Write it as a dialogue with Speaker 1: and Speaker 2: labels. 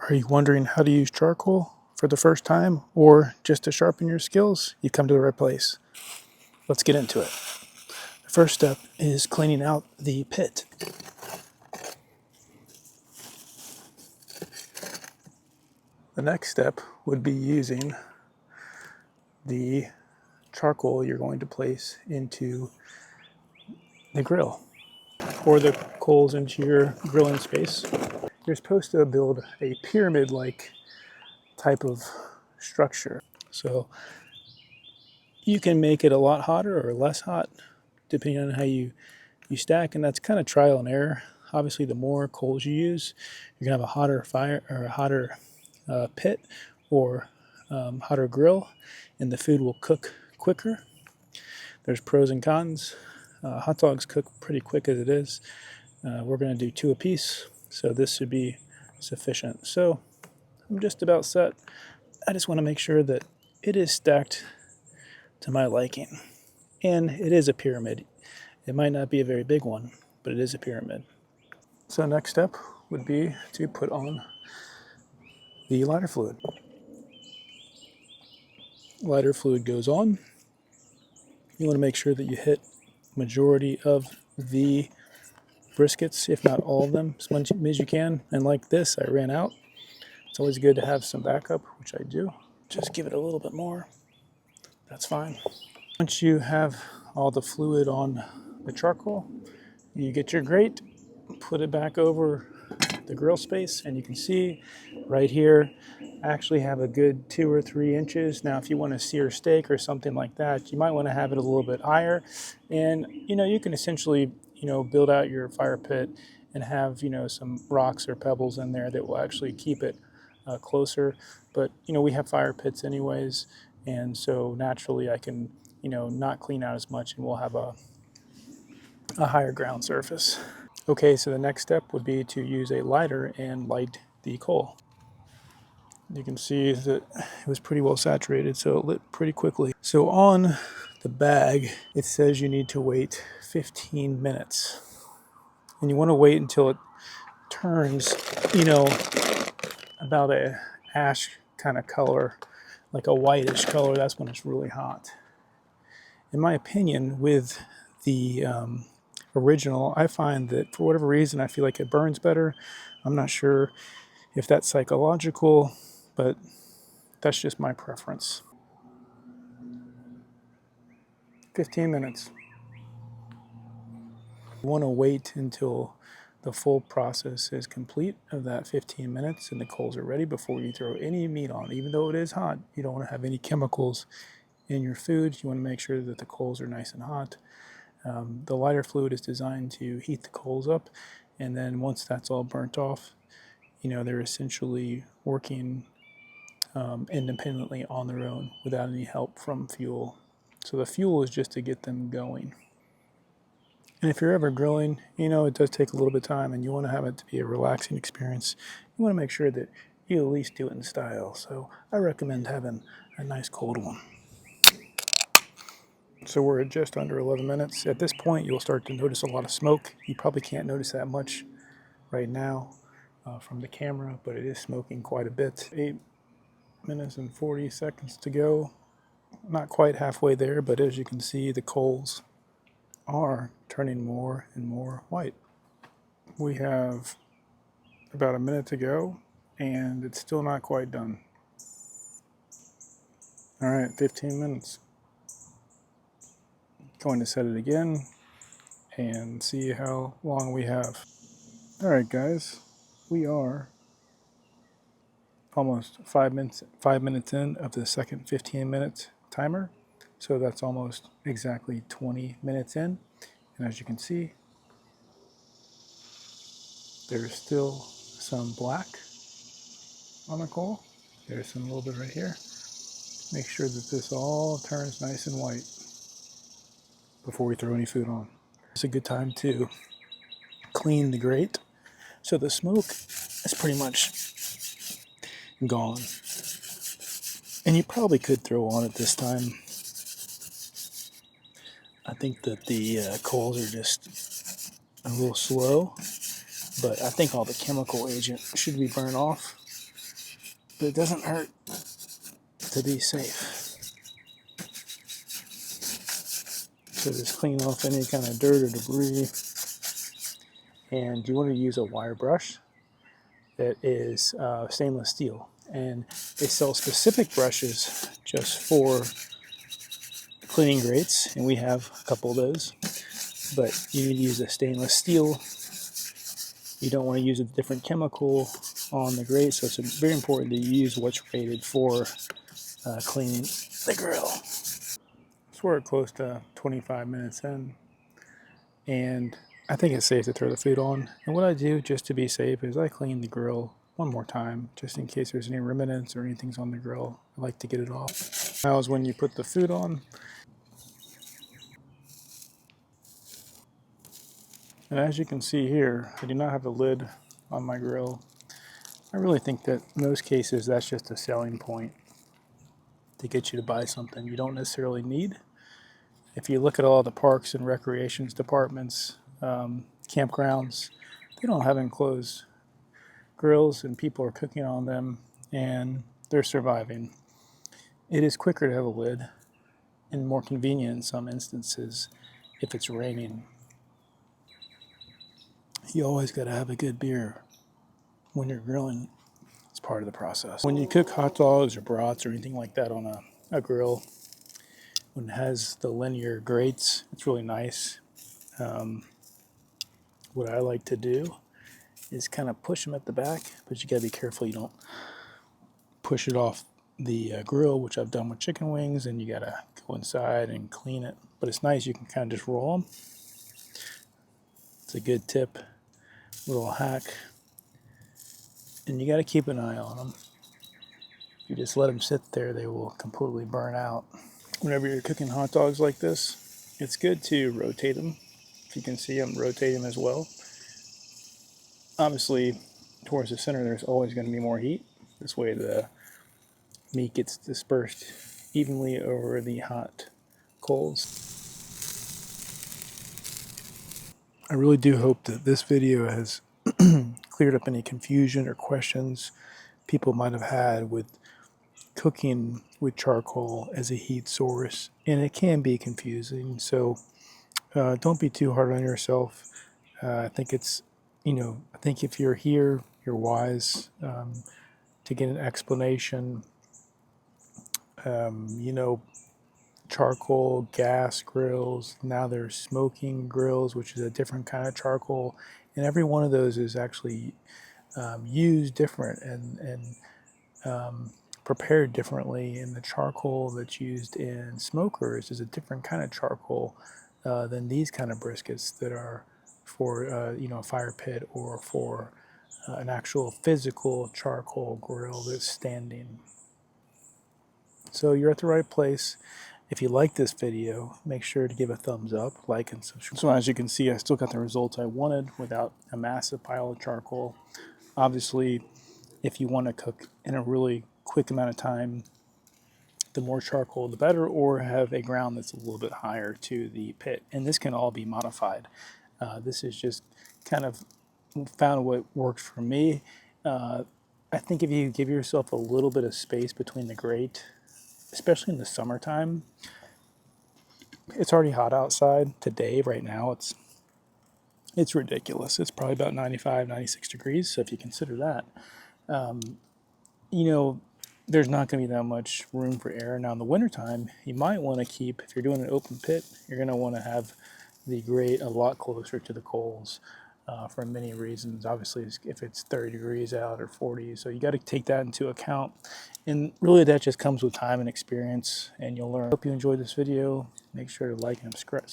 Speaker 1: Are you wondering how to use charcoal for the first time or just to sharpen your skills? You come to the right place. Let's get into it. The first step is cleaning out the pit. The next step would be using the charcoal you're going to place into the grill or the coals into your grilling space. You're supposed to build a pyramid-like type of structure. So you can make it a lot hotter or less hot depending on how you stack, and that's kind of trial and error. Obviously, the more coals you use, you're gonna have a hotter fire or a hotter pit or hotter grill, and the food will cook quicker. There's pros and cons. Hot dogs cook pretty quick as it is. We're gonna do 2 apiece, so this should be sufficient. So I'm just about set. I just want to make sure that it is stacked to my liking, and it is a pyramid. It might not be a very big one, but it is a pyramid. So next step would be to put on the lighter fluid. Lighter fluid goes on. You want to make sure that you hit majority of the briskets, if not all of them, as much as you can. And like this, I ran out. It's always good to have some backup, which I do. Just give it a little bit more. That's fine. Once you have all the fluid on the charcoal, you get your grate, put it back over the grill space, and you can see right here I actually have a good 2 or 3 inches. Now if you want to sear steak or something like that, you might want to have it a little bit higher, and you can essentially build out your fire pit and have some rocks or pebbles in there that will actually keep it closer. But we have fire pits anyways, and so naturally I can not clean out as much, and we'll have a higher ground surface. Okay, so the next step would be to use a lighter and light the coal. You can see that it was pretty well saturated, so it lit pretty quickly. So on the bag, it says you need to wait 15 minutes. And you want to wait until it turns, about a ash kind of color, like a whitish color. That's when it's really hot. In my opinion, with the original, I find that for whatever reason, I feel like it burns better. I'm not sure if that's psychological, but that's just my preference. 15 minutes. You want to wait until the full process is complete of that 15 minutes and the coals are ready before you throw any meat on. Even though it is hot, you don't want to have any chemicals in your food. You want to make sure that the coals are nice and hot. The lighter fluid is designed to heat the coals up, and then once that's all burnt off, they're essentially working independently on their own without any help from fuel. So the fuel is just to get them going. And if you're ever grilling, it does take a little bit of time, and you want to have it to be a relaxing experience. You want to make sure that you at least do it in style. So I recommend having a nice cold one. So we're at just under 11 minutes. At this point, you'll start to notice a lot of smoke. You probably can't notice that much right now from the camera, but it is smoking quite a bit. 8 minutes and 40 seconds to go. Not quite halfway there, but as you can see, the coals are turning more and more white. We have about a minute to go, and it's still not quite done. All right, 15 minutes. Going to set it again and see how long we have. All right, guys, we are almost 5 minutes in of the second 15-minute timer. So that's almost exactly 20 minutes in. And as you can see, there's still some black on the coal. There's some a little bit right here. Make sure that this all turns nice and white before we throw any food on. It's a good time to clean the grate. So the smoke is pretty much gone. And you probably could throw on it this time. I think that the coals are just a little slow, but I think all the chemical agent should be burned off. but it doesn't hurt to be safe. So just clean off any kind of dirt or debris. And you want to use a wire brush that is stainless steel. And they sell specific brushes just for cleaning grates, and we have a couple of those. But you need to use a stainless steel. You don't want to use a different chemical on the grate, so it's very important to use what's rated for cleaning the grill. So we're close to 25 minutes in, and I think it's safe to throw the food on. And what I do just to be safe is I clean the grill one more time, just in case there's any remnants or anything's on the grill. I like to get it off. Now is when you put the food on. And as you can see here, I do not have a lid on my grill. I really think that in most cases that's just a selling point to get you to buy something you don't necessarily need. If you look at all the parks and recreations departments, campgrounds, they don't have enclosed grills, and people are cooking on them and they're surviving. It is quicker to have a lid and more convenient in some instances if it's raining. You always got to have a good beer when you're grilling. It's part of the process. When you cook hot dogs or brats or anything like that on a grill, when it has the linear grates, it's really nice. What I like to do is kind of push them at the back, but you got to be careful you don't push it off the grill, which I've done with chicken wings, and you got to go inside and clean it. But it's nice, you can kind of just roll them. It's a good tip, little hack. And you got to keep an eye on them. If you just let them sit there, they will completely burn out. Whenever you're cooking hot dogs like this, it's good to rotate them. If you can see, I'm rotating as well. Obviously, towards the center, there's always going to be more heat. This way the meat gets dispersed evenly over the hot coals. I really do hope that this video has cleared up any confusion or questions people might have had with cooking with charcoal as a heat source, and it can be confusing. So don't be too hard on yourself. I think it's, I think if you're here, you're wise to get an explanation. Charcoal, gas grills, now there's smoking grills, which is a different kind of charcoal, and every one of those is actually used different and prepared differently. And the charcoal that's used in smokers is a different kind of charcoal than these kind of briskets that are for a fire pit or for an actual physical charcoal grill that's standing. So you're at the right place. If you like this video, make sure to give a thumbs up, like, and subscribe. So as you can see, I still got the results I wanted without a massive pile of charcoal. Obviously, if you want to cook in a really quick amount of time, the more charcoal the better, or have a ground that's a little bit higher to the pit. And this can all be modified. This is just kind of found what works for me. I think if you give yourself a little bit of space between the grate, especially in the summertime, it's already hot outside today. Right now it's ridiculous. It's probably about 95, 96 degrees. So if you consider that, there's not going to be that much room for air. Now in the wintertime, you might want to keep, if you're doing an open pit, you're going to want to have the grate a lot closer to the coals for many reasons. Obviously, if it's 30 degrees out or 40, so you got to take that into account. And really that just comes with time and experience, and you'll learn. Hope you enjoyed this video. Make sure to like and subscribe.